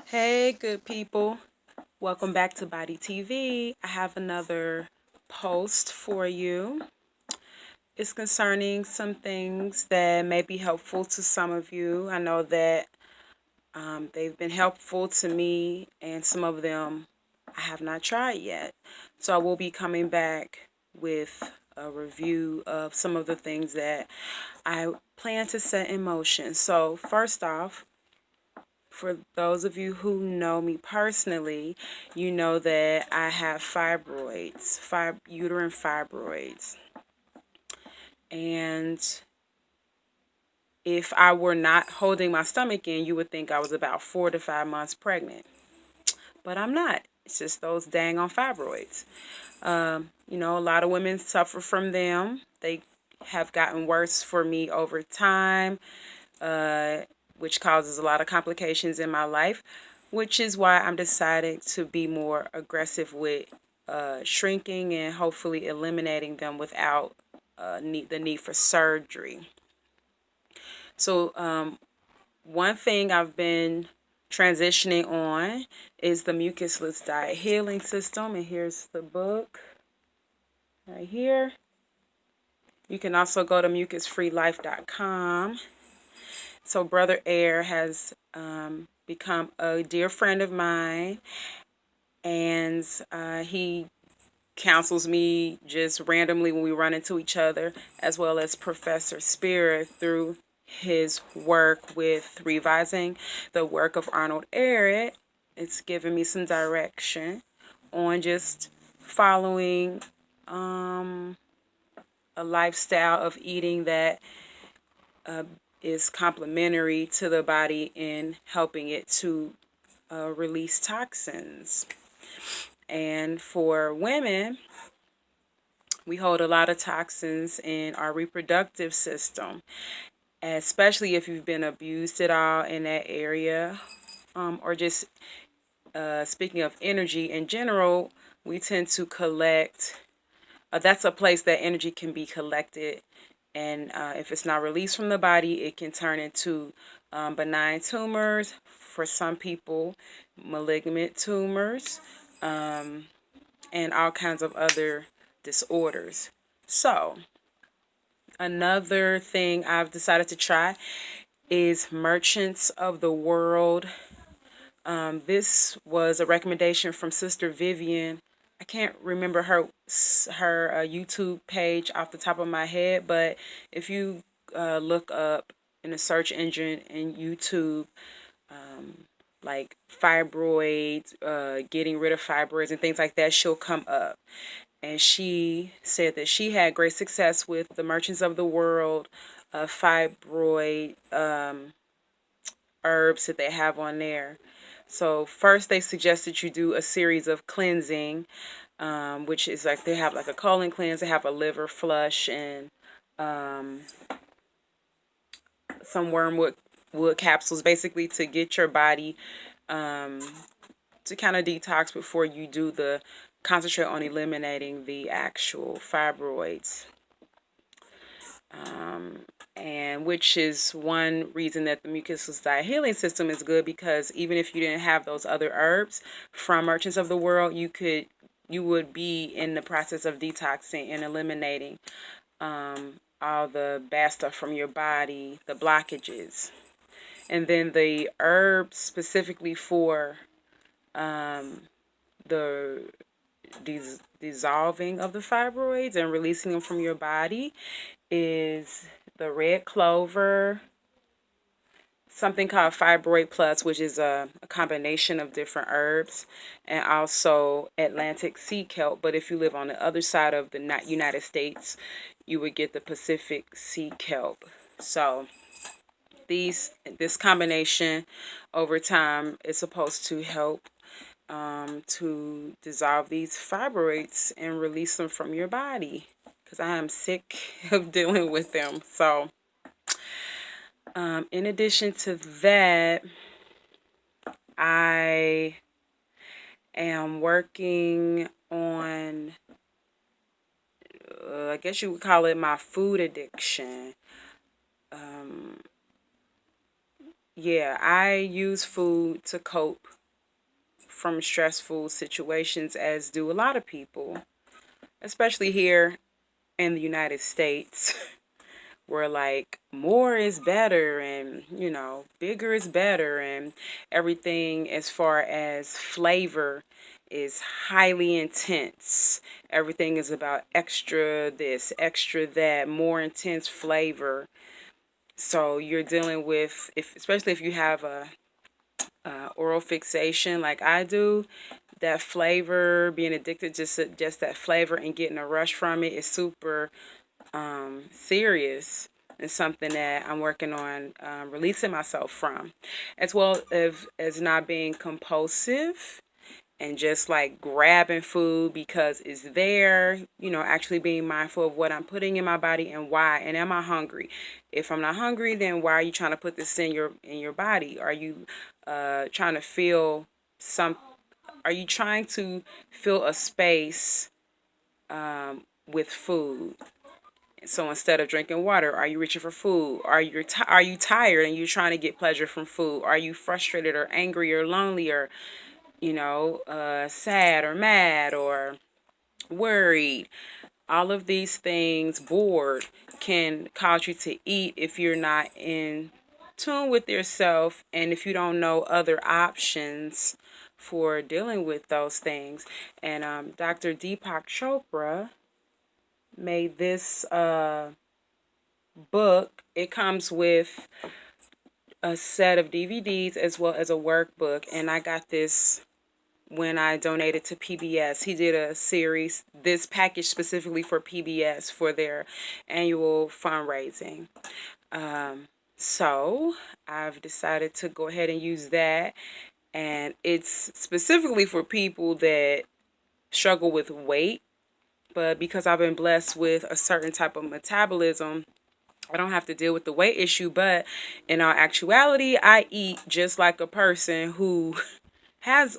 Hey, good people. Welcome back to Body TV. I have another post for you. It's concerning some things that may be helpful to some of you. I know that they've been helpful to me, and some of them I have not tried yet. So I will be coming back with a review of some of the things that I plan to set in motion. So first off, for those of you who know me personally, you know that I have fibroids, uterine fibroids. And if I were not holding my stomach in, you would think I was about 4 to 5 months pregnant. But I'm not. It's just those dang on fibroids. A lot of women suffer from them. They have gotten worse for me over time. Which causes a lot of complications in my life, which is why I'm decided to be more aggressive with shrinking and hopefully eliminating them without the need for surgery. So one thing I've been transitioning on is the mucusless diet healing system, and here's the book right here. You can also go to mucusfreelife.com. So Brother Air has become a dear friend of mine, and he counsels me just randomly when we run into each other, as well as Professor Spirit through his work with revising the work of Arnold Ehret. It's given me some direction on just following a lifestyle of eating that is complementary to the body in helping it to release toxins. And for women, we hold a lot of toxins in our reproductive system, especially if you've been abused at all in that area, or just speaking of energy in general, we tend to collect. That's a place that energy can be collected. And if it's not released from the body, it can turn into benign tumors, for some people, malignant tumors, and all kinds of other disorders. So, another thing I've decided to try is Merchants of the World. This was a recommendation from Sister Vivian. I can't remember her YouTube page off the top of my head, but if you look up in a search engine in YouTube, like fibroids, getting rid of fibroids and things like that, she'll come up. And she said that she had great success with the Merchants of the World fibroid herbs that they have on there. So first they suggested you do a series of cleansing, which is like they have like a colon cleanse, they have a liver flush, and some wormwood capsules, basically to get your body to kind of detox before you do the concentrate on eliminating the actual fibroids. And which is one reason that the mucusless diet healing system is good, because even if you didn't have those other herbs from Merchants of the World, you would be in the process of detoxing and eliminating all the bad stuff from your body, the blockages. And then the herbs specifically for the dissolving of the fibroids and releasing them from your body is the red clover, something called Fibroid Plus, which is a combination of different herbs, and also Atlantic sea kelp. But if you live on the other side of the United States, you would get the Pacific sea kelp. So this combination over time is supposed to help to dissolve these fibroids and release them from your body, because I am sick of dealing with them. So in addition to that, I am working on, I guess you would call it my food addiction. Yeah, I use food to cope from stressful situations, as do a lot of people, especially here in the United States, where like more is better and, you know, bigger is better, and everything as far as flavor is highly intense. Everything is about extra this, extra that, more intense flavor. So you're dealing with, if especially if you have a oral fixation like I do, that flavor, being addicted just that flavor and getting a rush from it is super serious, and something that I'm working on releasing myself from, as well as not being compulsive and just like grabbing food because it's there, you know, actually being mindful of what I'm putting in my body and why, and am I hungry? If I'm not hungry, then why are you trying to put this in your body? Are you trying to feel some are you trying to fill a space with food? So instead of drinking water, are you reaching for food? Are you tired and you're trying to get pleasure from food? Are you frustrated or angry or lonely or, you know, sad or mad or worried? All of these things, bored, can cause you to eat if you're not in tune with yourself and if you don't know other options for dealing with those things. And Dr. Deepak Chopra made this book. It comes with a set of DVDs as well as a workbook, and I got this when I donated to PBS. He did a series, this package specifically for PBS for their annual fundraising. So I've decided to go ahead and use that, and it's specifically for people that struggle with weight, but because I've been blessed with a certain type of metabolism, I don't have to deal with the weight issue. But in all actuality, I eat just like a person who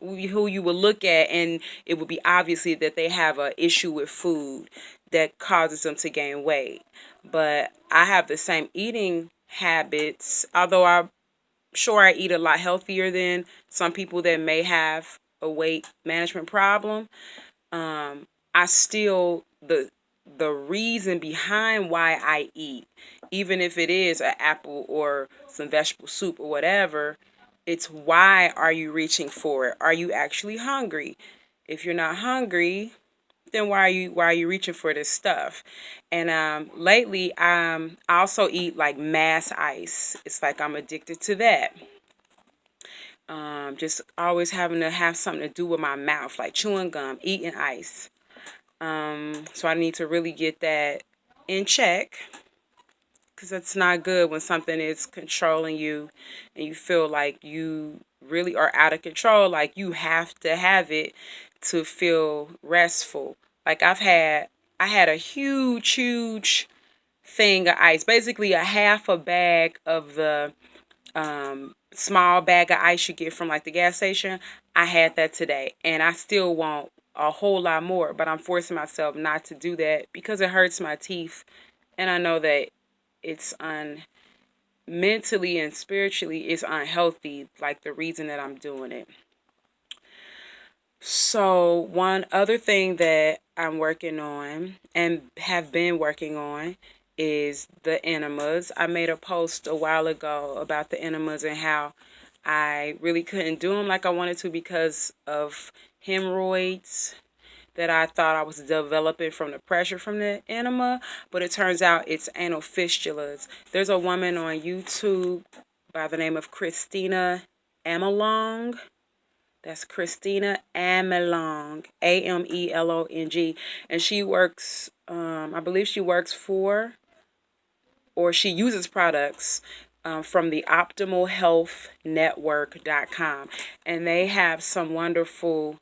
who you would look at and it would be obviously that they have an issue with food that causes them to gain weight. But I have the same eating habits, although I'm sure I eat a lot healthier than some people that may have a weight management problem. I still, the reason behind why I eat, even if it is an apple or some vegetable soup or whatever, it's why are you reaching for it? Are you actually hungry? If you're not hungry, then why are you reaching for this stuff? And lately, I also eat like mass ice. It's like I'm addicted to that. Just always having to have something to do with my mouth, like chewing gum, eating ice. So I need to really get that in check, because it's not good when something is controlling you and you feel like you really are out of control, like you have to have it to feel restful. Like I had a huge thing of ice, basically a half a bag of the small bag of ice you get from like the gas station. I had that today, and I still want a whole lot more, but I'm forcing myself not to do that because it hurts my teeth, and I know that it's mentally and spiritually it's unhealthy, like the reason that I'm doing it. So one other thing that I'm working on and have been working on is the enemas. I made a post a while ago about the enemas and how I really couldn't do them like I wanted to because of hemorrhoids that I thought I was developing from the pressure from the enema, but it turns out it's anal fistulas. There's a woman on YouTube by the name of Christina Amelong. That's Christina Amelong, Amelong, and she works. I believe she works for, or she uses products from the optimalhealthnetwork.com, and they have some wonderful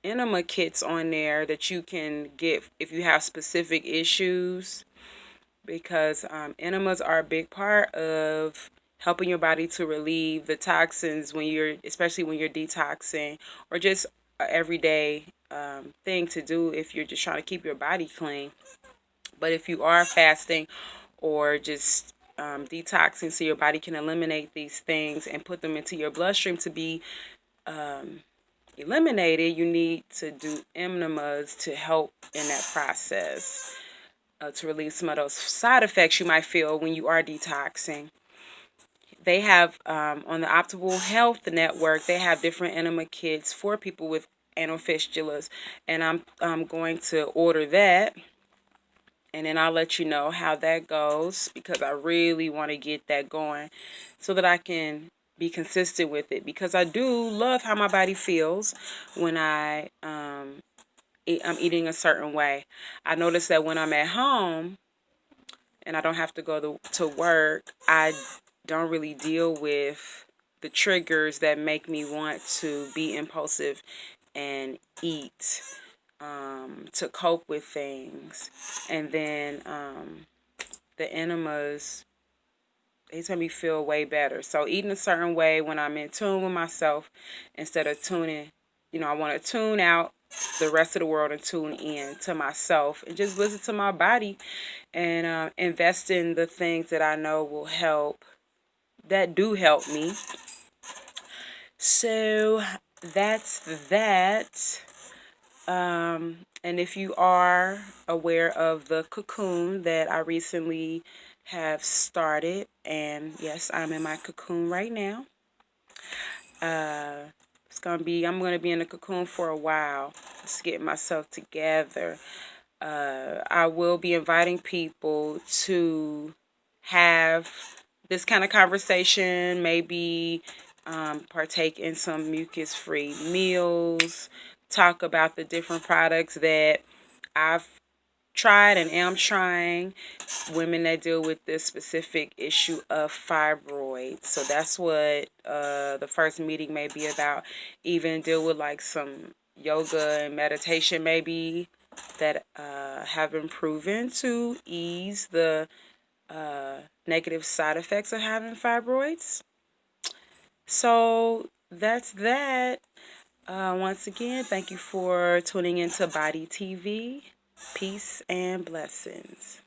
enema kits on there that you can get if you have specific issues, because enemas are a big part of helping your body to relieve the toxins when especially when you're detoxing, or just an everyday thing to do if you're just trying to keep your body clean. But if you are fasting or just detoxing so your body can eliminate these things and put them into your bloodstream to be eliminated, you need to do enemas to help in that process, to relieve some of those side effects you might feel when you are detoxing. They have, on the Optimal Health Network, they have different enema kits for people with anal fistulas, and I'm going to order that, and then I'll let you know how that goes, because I really want to get that going so that I can be consistent with it, because I do love how my body feels when I'm eating a certain way. I notice that when I'm at home and I don't have to go to work, I don't really deal with the triggers that make me want to be impulsive and eat, to cope with things. And then the enemas, they tell me feel way better. So eating a certain way when I'm in tune with myself, instead of tuning, I want to tune out the rest of the world and tune in to myself and just listen to my body, and invest in the things that I know will help, that do help me. So that's that. And if you are aware of the cocoon that I recently have started, and yes, I'm in my cocoon right now. I'm gonna be in the cocoon for a while, just getting myself together. I will be inviting people to have this kind of conversation, maybe partake in some mucus-free meals, talk about the different products that I've tried and am trying, women that deal with this specific issue of fibroids. So that's what the first meeting may be about. Even deal with like some yoga and meditation maybe that have been proven to ease the negative side effects of having fibroids. So that's that. Once again, thank you for tuning into Body TV. Peace and blessings.